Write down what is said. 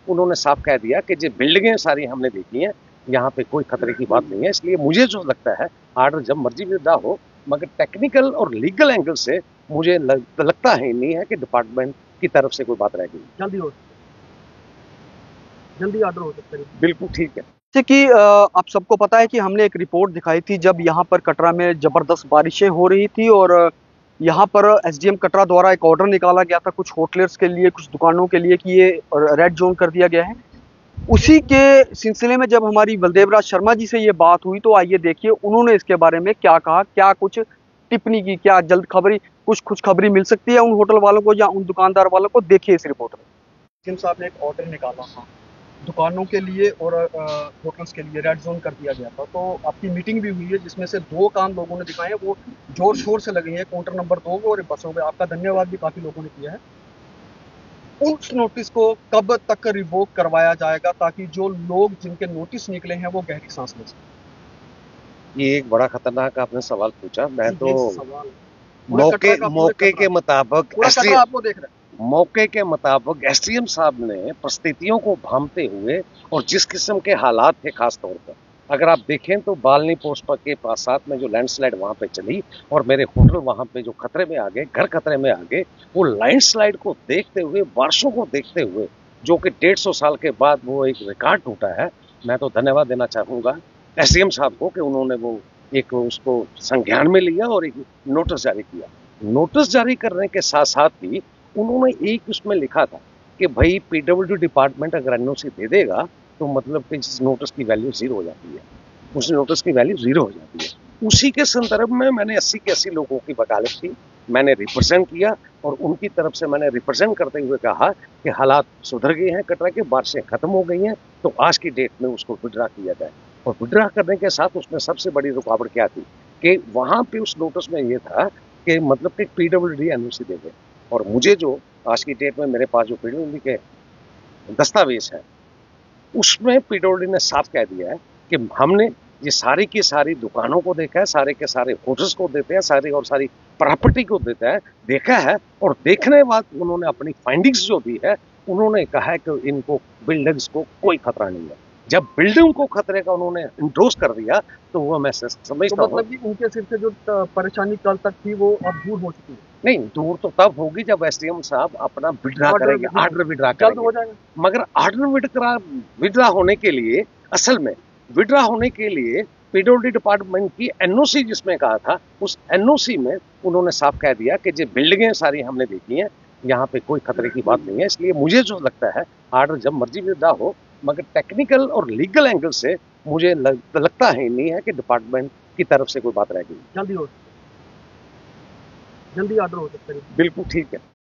उन्होंने साफ कह दिया कि जो बिल्डिंगें सारी हमने देखी हैं, यहाँ पे कोई खतरे की बात नहीं है। इसलिए मुझे जो लगता है आर्डर जब मर्जी विड्रॉ हो, मगर टेक्निकल और लीगल एंगल से मुझे लगता ही नहीं है कि डिपार्टमेंट की तरफ से कोई बात रह गई। जल्दी ऑर्डर हो सकता है। बिल्कुल ठीक है। जैसे कि आप सबको पता है कि हमने एक रिपोर्ट दिखाई थी जब यहाँ पर कटरा में ज़बरदस्त बारिशें हो रही थी और यहाँ पर एसडीएम कटरा द्वारा एक ऑर्डर निकाला गया था कुछ होटलर्स के लिए, कुछ दुकानों के लिए कि ये रेड ज़ोन कर दिया गया है। उसी के सिलसिले में जब हमारी बलदेव राज शर्मा जी से ये बात हुई तो आइए देखिए उन्होंने इसके बारे में क्या कहा, क्या कुछ टिप्पणी की, क्या जल्द खबरी कुछ खुशखबरी मिल सकती है उन होटल वालों को या उन दुकानदार वालों को, देखिए इस रिपोर्ट में। जिन साहब ने एक ऑर्डर निकाला था दुकानों के लिए और होटल्स के लिए रेड जोन कर दिया गया था, तो आपकी मीटिंग भी हुई है जिसमें से 2 काम लोगों ने दिखाए हैं, वो जोर शोर से लगे हैं काउंटर नंबर 2 में और बसों में। आपका धन्यवाद भी काफी लोगों ने किया है। उस नोटिस को कब तक रिवोक करवाया जाएगा ताकि जो लोग जिनके नोटिस निकले हैं वो गहरी सांस ले सकें? ये एक बड़ा खतरनाक आपने सवाल पूछा। मैं ये तो सवाल मौके के मुताबिक आपको देख रहे हैं। मौके के मुताबिक एसडीएम साहब ने परिस्थितियों को भांपते हुए और जिस किस्म के हालात थे, खास तौर पर अगर आप देखें तो बालनी पोस्ट पर के पास साथ में जो लैंडस्लाइड वहां पे चली और मेरे होटल वहां पे जो खतरे में आ गए, घर खतरे में आ गए, वो लैंडस्लाइड को देखते हुए, बारिशों को देखते हुए, जो कि 150 साल के बाद वो एक रिकॉर्ड टूटा है। मैं तो धन्यवाद देना चाहूंगा एसडीएम साहब को कि उन्होंने वो एक उसको संज्ञान में लिया और एक नोटिस जारी किया। नोटिस जारी करने के साथ साथ ही उन्होंने एक उसमें लिखा था कि भाई पीडब्ल्यूडी डिपार्टमेंट अगर एनओसी दे देगा तो मतलब कि इस नोटिस की वैल्यू जीरो हो जाती है, उस नोटिस की वैल्यू जीरो हो जाती है। उसी के संदर्भ में मैंने 80 के 80 लोगों की वकालत की, मैंने रिप्रेजेंट किया और उनकी तरफ से मैंने रिप्रेजेंट करते हुए कहा कि हालात सुधर गए हैं, कटरा के बारिशें खत्म हो गई हैं, तो आज की डेट में उसको विड्रा किया जाए। और विड्रा करने के साथ उसमें सबसे बड़ी रुकावट क्या थी कि वहां पे उस नोटिस में ये था कि मतलब कि पीडब्ल्यूडी एनओसी दे दे, और मुझे जो आज की डेट में मेरे पास जो पीडब्ल्यूडी के दस्तावेज है उसमें पीडब्ल्यूडी ने साफ कह दिया है कि हमने ये सारी की सारी दुकानों को देखा है, सारे के सारे होटल्स को देते हैं, सारी और सारी प्रॉपर्टी को देता है, देखा है, और देखने के बाद उन्होंने अपनी फाइंडिंग्स जो दी है उन्होंने कहा है कि इनको बिल्डिंग्स को कोई खतरा नहीं है। जब बिल्डिंग को खतरे का उन्होंने इंडोर्स कर दिया तो वो मैं समझता हूँ, मतलब कि उनके सिर से जो परेशानी कल तक थी वो अब दूर हो चुकी है। नहीं, दूर तो तब होगी जब एसडीएम साहब अपना विड्रा करेंगे, आर्डर विड्रा जल्द हो करेंगे। जाएगा। मगर आर्डर विड्रा होने के लिए, असल में विड्रा होने के लिए पीडब्ल्यूडी डिपार्टमेंट की एनओसी जिसमें कहा था, उस एनओसी में उन्होंने साफ कह दिया कि जो बिल्डिंगें सारी हमने देखी हैं, यहाँ पे कोई खतरे की बात नहीं है। इसलिए मुझे जो लगता है आर्डर जब मर्जी विड्रा हो, मगर टेक्निकल और लीगल एंगल से मुझे लगता ही नहीं है कि डिपार्टमेंट की तरफ से कोई बात रह गई। जल्दी ऑर्डर हो सकता है। बिल्कुल ठीक है।